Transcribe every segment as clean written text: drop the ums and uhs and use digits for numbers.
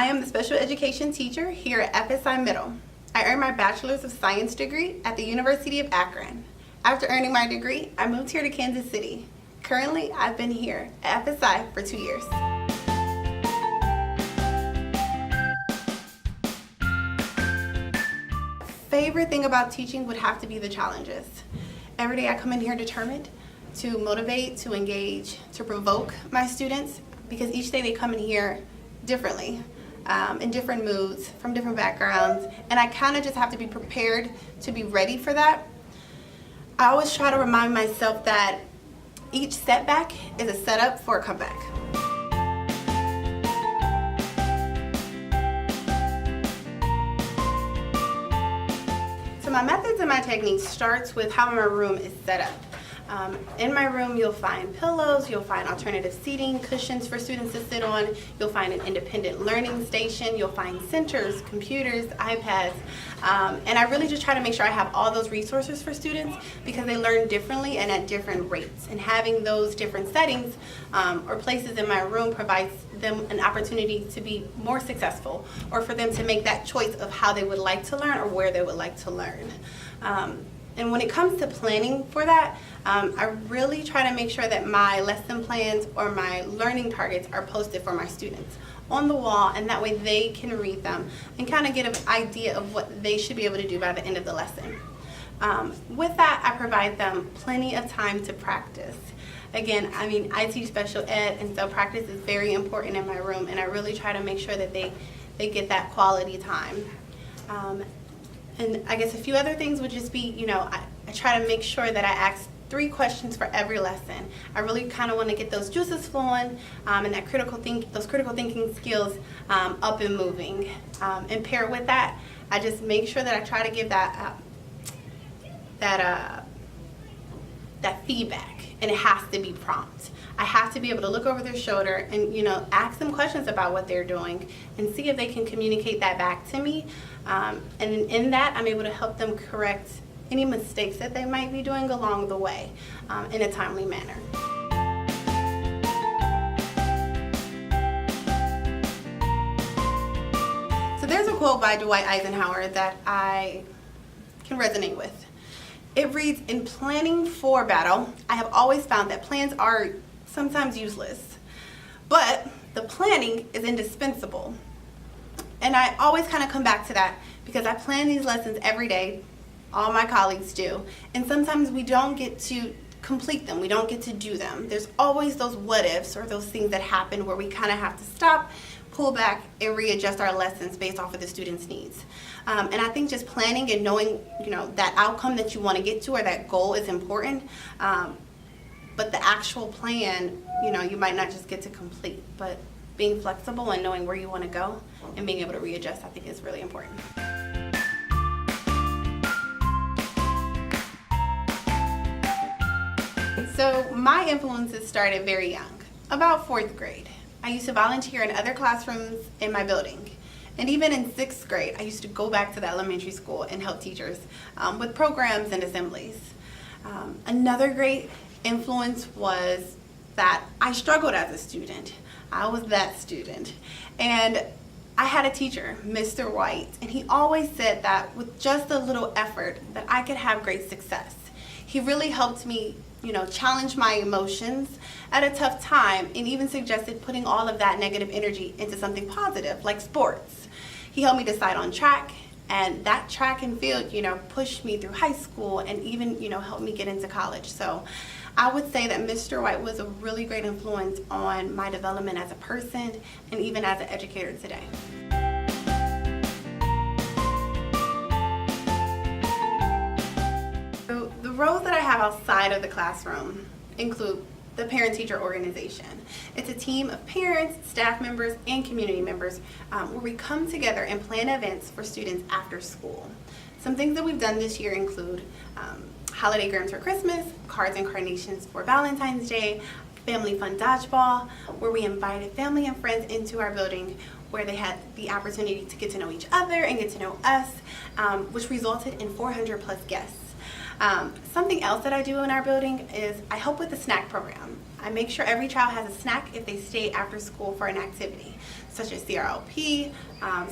I am the special education teacher here at FSI Middle. I earned my Bachelor's of Science degree at the University of Akron. After earning my degree, I moved here to Kansas City. Currently, I've been here at FSI for 2 years. Favorite thing about teaching would have to be the challenges. Every day I come in here determined to motivate, to engage, to provoke my students, because each day they come in here differently, in different moods, from different backgrounds, and I kind of just have to be prepared to be ready for that. I always try to remind myself that each setback is a setup for a comeback. So my methods and my techniques starts with how my room is set up. In my room, you'll find pillows, you'll find alternative seating, cushions for students to sit on, you'll find an independent learning station, you'll find centers, computers, iPads, and I really just try to make sure I have all those resources for students because they learn differently and at different rates. And having those different settings or places in my room provides them an opportunity to be more successful, or for them to make that choice of how they would like to learn or where they would like to learn. And when it comes to planning for that, I really try to make sure that my lesson plans or my learning targets are posted for my students on the wall, and that way they can read them and kind of get an idea of what they should be able to do by the end of the lesson. With that, I provide them plenty of time to practice. Again, I teach special ed, and so practice is very important in my room, and I really try to make sure that they get that quality time. And I guess a few other things would just be, I try to make sure that I ask 3 questions for every lesson. I really kind of want to get those juices flowing and those critical thinking skills up and moving. And paired with that, I just make sure that I try to give that feedback, and it has to be prompt. I have to be able to look over their shoulder and ask them questions about what they're doing and see if they can communicate that back to me. And in that, I'm able to help them correct any mistakes that they might be doing along the way in a timely manner. So there's a quote by Dwight Eisenhower that I can resonate with. It reads, "In planning for battle, I have always found that plans are sometimes useless, but the planning is indispensable." And I always kind of come back to that because I plan these lessons every day. All my colleagues do. And sometimes we don't get to complete them. We don't get to do them. There's always those what ifs or those things that happen where we kind of have to stop, pull back, and readjust our lessons based off of the students' needs. And I think just planning and knowing, that outcome that you want to get to or that goal is important. But the actual plan, you might not just get to complete, but being flexible and knowing where you want to go and being able to readjust, I think is really important. So my influences started very young, about 4th grade. I used to volunteer in other classrooms in my building. And even in 6th grade, I used to go back to the elementary school and help teachers with programs and assemblies. Another great influence was that I struggled as a student. I was that student. And I had a teacher, Mr. White, and he always said that with just a little effort that I could have great success. He really helped me, challenge my emotions at a tough time, and even suggested putting all of that negative energy into something positive, like sports. He helped me decide on track, and that track and field, pushed me through high school and even, helped me get into college. So I would say that Mr. White was a really great influence on my development as a person and even as an educator today. So the roles that I have outside of the classroom include the parent-teacher organization. It's a team of parents, staff members, and community members where we come together and plan events for students after school. Some things that we've done this year include holiday grams for Christmas, cards and carnations for Valentine's Day, family fun dodgeball, where we invited family and friends into our building where they had the opportunity to get to know each other and get to know us, which resulted in 400 plus guests. Something else that I do in our building is I help with the snack program. I make sure every child has a snack if they stay after school for an activity, such as CRLP,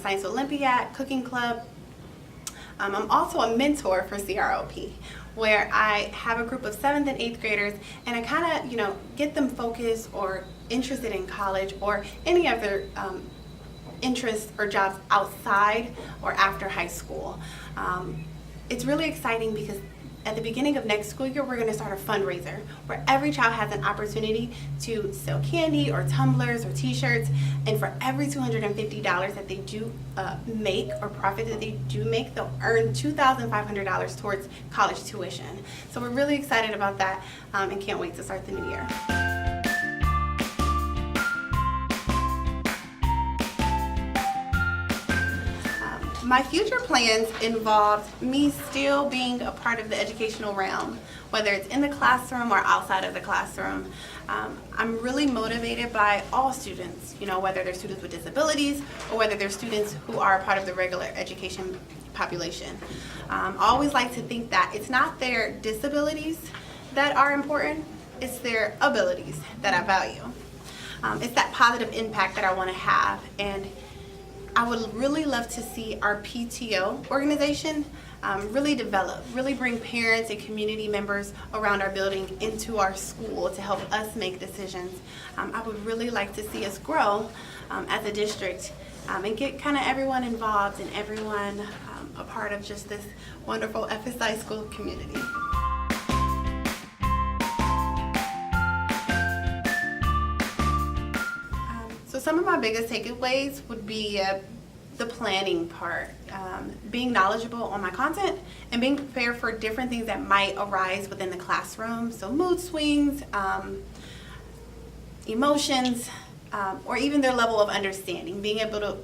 Science Olympiad, Cooking Club. I'm also a mentor for CRLP, where I have a group of 7th and 8th graders, and I kind of, get them focused or interested in college or any other interests or jobs outside or after high school. It's really exciting because at the beginning of next school year, we're going to start a fundraiser where every child has an opportunity to sell candy or tumblers or t-shirts, and for every $250 that they do make or profit that they do make, they'll earn $2,500 towards college tuition. So we're really excited about that and can't wait to start the new year. My future plans involve me still being a part of the educational realm, whether it's in the classroom or outside of the classroom. I'm really motivated by all students, whether they're students with disabilities or whether they're students who are a part of the regular education population. I always like to think that it's not their disabilities that are important, it's their abilities that I value. It's that positive impact that I want to have, and I would really love to see our PTO organization really develop, really bring parents and community members around our building into our school to help us make decisions. I would really like to see us grow as a district and get kind of everyone involved and everyone a part of just this wonderful FSI school community. So some of my biggest takeaways would be the planning part, being knowledgeable on my content and being prepared for different things that might arise within the classroom. So mood swings, emotions, or even their level of understanding, being able to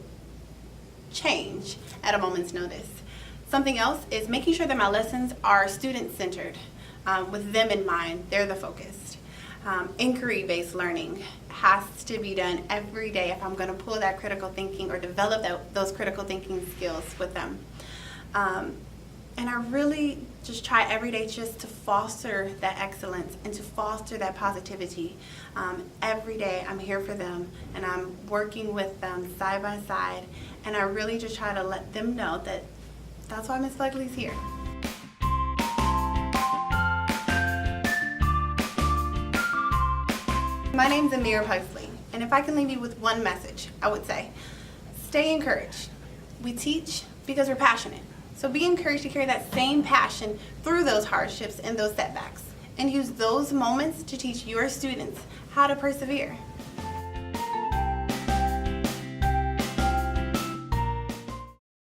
change at a moment's notice. Something else is making sure that my lessons are student-centered, with them in mind. They're the focus. Inquiry-based learning has to be done every day if I'm going to pull that critical thinking or develop those critical thinking skills with them. And I really just try every day just to foster that excellence and to foster that positivity. Every day I'm here for them and I'm working with them side by side, and I really just try to let them know that that's why Ms. Pughsley's here. My name's Amirah Pughsley, and if I can leave you with one message, I would say, stay encouraged. We teach because we're passionate. So be encouraged to carry that same passion through those hardships and those setbacks, and use those moments to teach your students how to persevere.